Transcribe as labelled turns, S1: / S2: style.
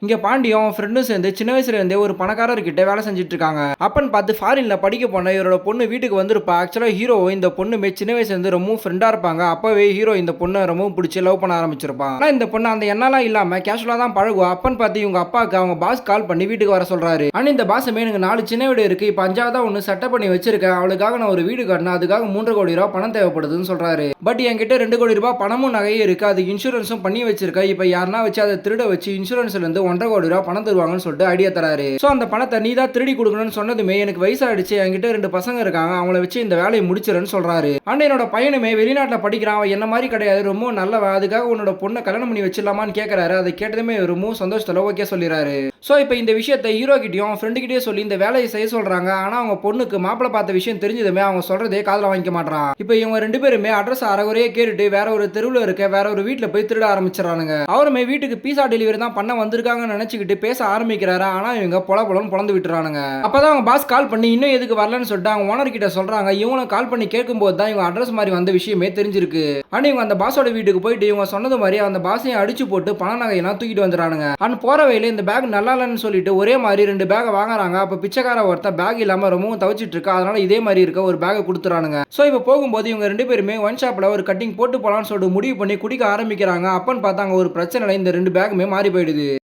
S1: இங்க பாண்டியும் அவன் ஃப்ரெண்டும் சேர்ந்து சின்ன வயசுல இருந்தே ஒரு பணக்காரர்கிட்ட வேலை செஞ்சுட்டு இருக்காங்க. அப்பன்னு பார்த்து ஃபாரின்ல படிக்க போன இவரோட பொண்ணு வீட்டுக்கு வந்திருப்பா. ஆக்சுவலா ஹீரோ இந்த பொண்ணுமே சின்ன வயசுல இருந்து ரொம்பவும் ஃப்ரெண்டா இருப்பாங்க. அப்பவே ஹீரோ இந்த பொண்ணை ரொம்பவும் பிடிச்சி லவ் பண்ண ஆரம்பிச்சிருப்பான். ஆனா இந்த பொண்ணு அந்த எண்ணெல்லாம் இல்லாம கேஷுவலா தான் பழகுவா. அப்பன்னு பார்த்து இவங்க அப்பாவுக்கு அவங்க பாஸ் கால் பண்ணி வீட்டுக்கு வர சொல்றாரு. ஆனா இந்த பாசமே எனக்கு 4 சின்ன வீடு இருக்கு, இப்ப 5ஆவதா ஒண்ணு செட்டப் பண்ணி வச்சிருக்கேன், அவளுக்காக நான் ஒரு வீடு கட்டணும், அதுக்காக 3.5 கோடி ரூபாய் பணம் தேவைப்படுதுன்னு சொல்றாரு. பட் என்கிட்ட 2 கோடி ரூபாய் பணமும் நகையும் இருக்கு, அது இன்சூரன்ஸும் பண்ணி வச்சிருக்கேன், இப்ப யாருன்னா வச்சு அதை திருட வச்சு இன்சூரன்ஸ்ல இருந்து 1.5 கோடி ரூபாய் பணம் தருவாங்கன்னு சொல்லிட்டு ஐடியா தராரு. சோ அந்த பணத்தை நீ தான் திருடி கொடுக்கணும்னு சொன்னதுமே எனக்கு வயசாயிடுச்சு, என்கிட்ட 2 பசங்க இருக்காங்க, அவங்கள வச்சு இந்த வேலையை முடிச்சிருன்னு சொல்றாரு. ஆனா என்னோட பையனுமே வெளிநாட்டுல படிக்கிறான், அவன் என்ன மாதிரி கிடையாது, ரொம்ப நல்லவன், அதுக்காக உன்னோட பொண்ணை கல்யாணம் பண்ணி வச்சிடலாமான்னு கேட்கறாரு. அதை கேட்டதுமே ரொம்ப சந்தோஷத்துல ஓகே சொல்லிடுறாரு. சோ இப்போ இந்த விஷயத்தை ஹீரோ கிட்டயும் ஃப்ரெண்டு கிட்டயும் சொல்லி இந்த வேலையை செய்ய சொல்றாங்க. ஆனா அவங்க பொண்ணுக்கு மாப்பிளை பார்த்த விஷயம் தெரிஞ்சதுமே அவங்க சொல்றதே காதுல வாங்கிக்க மாட்டான். இப்போ இவங்க 2 பேருமே அட்ரஸ் அரைகுறையே கேட்டுட்டு வேற ஒரு தெருவில் இருக்க வேற ஒரு வீட்டுல போய் திருட ஆரம்பிச்சிடறானுங்க. அவருமே வீட்டுக்கு பீஸா டெலிவரி தான் பண்ண வந்திருக்காங்கன்னு நினைச்சுக்கிட்டு பேச ஆரம்பிக்கிறாரு. ஆனா இவங்க பொலன்னு பொழந்து விட்டுறானுங்க. அப்பதான் அவங்க பாஸ் கால் பண்ணி இன்னும் எதுக்கு வரலன்னு சொல்லிட்டு அவங்க ஓனர் கிட்ட சொல்றாங்க. இவங்களும் கால் பண்ணி கேட்கும்போது தான் இவங்க அட்ரஸ் மாதிரி வந்த விஷயமே தெரிஞ்சிருக்கு. ஆனா இவங்க அந்த பாஸோட வீட்டுக்கு போயிட்டு இவங்க சொன்னது மாதிரி அந்த பாஸையும் அடிச்சு போட்டு பண நகையெல்லாம் தூக்கிட்டு வந்துடுறானுங்க. அண்ட் போற வழியில இந்த பேக் நல்லா இல்லைன்னு சொல்லிட்டு ஒரே மாதிரி 2 பேக் வாங்குறாங்க. அப்ப பிச்சைக்கார ஒருத்தன் பேக் இல்லாம ரொம்பவும் தவிச்சிட்டு இருக்கா, அதனால இதே மாதிரி இருக்க ஒரு பேக் கொடுத்துறானுங்க. சோ இப்போ போகும்போது இவங்க 2 பேருமே ஒன் ஷாப்ல ஒரு கட்டிங் போட்டு போலான்னு சொல்லிட்டு முடிவு பண்ணி குடிக்க ஆரம்பிக்கிறாங்க. அப்பன்னு பார்த்தாங்க ஒரு பிரச்சனை, இந்த 2 பேக்குமே மாறி போயிடுது.